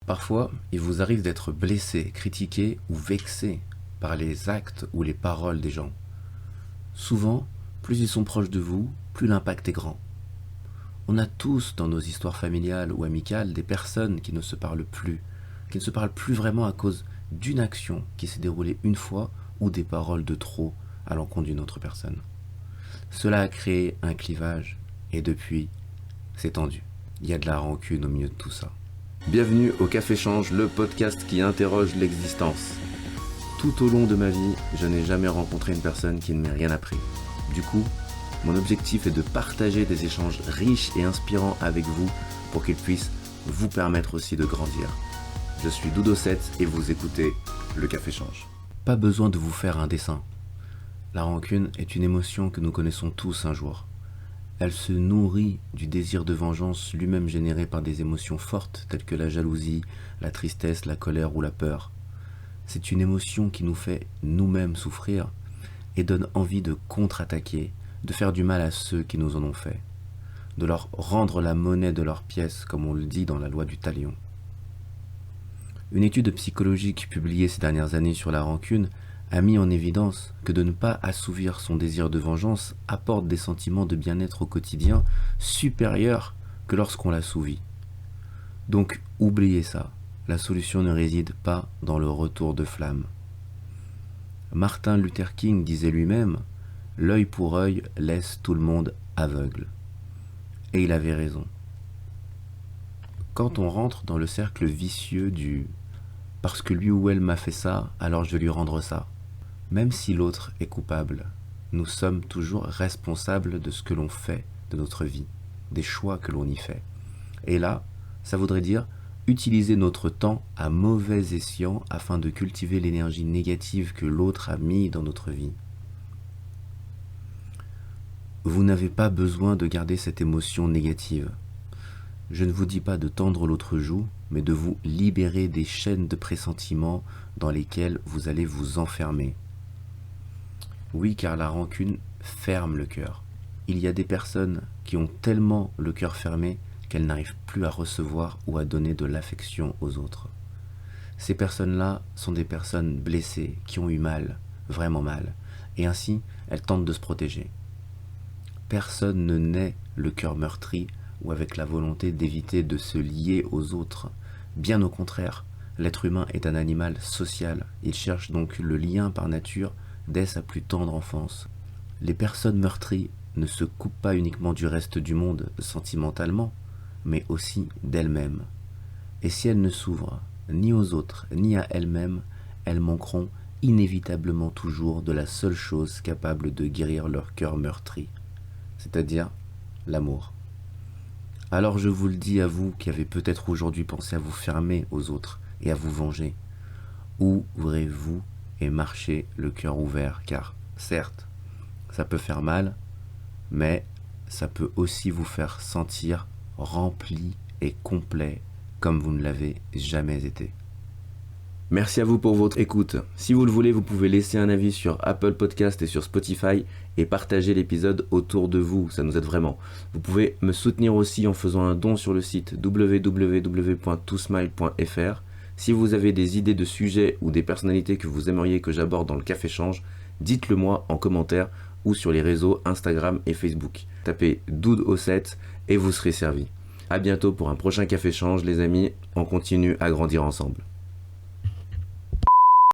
Parfois, il vous arrive d'être blessé, critiqué ou vexé par les actes ou les paroles des gens. Souvent, plus ils sont proches de vous, plus l'impact est grand. On a tous dans nos histoires familiales ou amicales des personnes qui ne se parlent plus, qui ne se parlent plus vraiment à cause d'une action qui s'est déroulée une fois ou des paroles de trop à l'encontre d'une autre personne. Cela a créé un clivage et depuis, c'est tendu. Il y a de la rancune au milieu de tout ça. Bienvenue au Café Change, le podcast qui interroge l'existence. Tout au long de ma vie, je n'ai jamais rencontré une personne qui ne m'ait rien appris. Du coup, mon objectif est de partager des échanges riches et inspirants avec vous pour qu'ils puissent vous permettre aussi de grandir. Je suis Doudou7 et vous écoutez le Café Change. Pas besoin de vous faire un dessin. La rancune est une émotion que nous connaissons tous un jour. Elle se nourrit du désir de vengeance lui-même généré par des émotions fortes telles que la jalousie, la tristesse, la colère ou la peur. C'est une émotion qui nous fait nous-mêmes souffrir et donne envie de contre-attaquer, de faire du mal à ceux qui nous en ont fait, de leur rendre la monnaie de leurs pièces comme on le dit dans la loi du talion. Une étude psychologique publiée ces dernières années sur la rancune a mis en évidence que de ne pas assouvir son désir de vengeance apporte des sentiments de bien-être au quotidien supérieurs que lorsqu'on l'assouvit. Donc oubliez ça, la solution ne réside pas dans le retour de flamme. Martin Luther King disait lui-même « L'œil pour œil laisse tout le monde aveugle ». Et il avait raison. Quand on rentre dans le cercle vicieux du « parce que lui ou elle m'a fait ça, alors je vais lui rendre ça », même si l'autre est coupable, nous sommes toujours responsables de ce que l'on fait de notre vie, des choix que l'on y fait. Et là, ça voudrait dire utiliser notre temps à mauvais escient afin de cultiver l'énergie négative que l'autre a mis dans notre vie. Vous n'avez pas besoin de garder cette émotion négative. Je ne vous dis pas de tendre l'autre joue, mais de vous libérer des chaînes de pressentiments dans lesquelles vous allez vous enfermer. Oui, car la rancune ferme le cœur. Il y a des personnes qui ont tellement le cœur fermé qu'elles n'arrivent plus à recevoir ou à donner de l'affection aux autres. Ces personnes-là sont des personnes blessées, qui ont eu mal, vraiment mal, et ainsi elles tentent de se protéger. Personne ne naît le cœur meurtri ou avec la volonté d'éviter de se lier aux autres. Bien au contraire, l'être humain est un animal social. Il cherche donc le lien par nature dès sa plus tendre enfance. Les personnes meurtries ne se coupent pas uniquement du reste du monde sentimentalement, mais aussi d'elles-mêmes. Et si elles ne s'ouvrent ni aux autres ni à elles-mêmes, elles manqueront inévitablement toujours de la seule chose capable de guérir leur cœur meurtri, c'est-à-dire l'amour. Alors je vous le dis à vous qui avez peut-être aujourd'hui pensé à vous fermer aux autres et à vous venger, ouvrez-vous et marchez le cœur ouvert, car certes, ça peut faire mal, mais ça peut aussi vous faire sentir rempli et complet comme vous ne l'avez jamais été. Merci à vous pour votre écoute. Si vous le voulez, vous pouvez laisser un avis sur Apple Podcast et sur Spotify et partager l'épisode autour de vous, ça nous aide vraiment. Vous pouvez me soutenir aussi en faisant un don sur le site www.tosmile.fr. Si vous avez des idées de sujets ou des personnalités que vous aimeriez que j'aborde dans le Café Change, dites-le moi en commentaire ou sur les réseaux Instagram et Facebook. Tapez Doudou7 et vous serez servi. À bientôt pour un prochain Café Change les amis, on continue à grandir ensemble.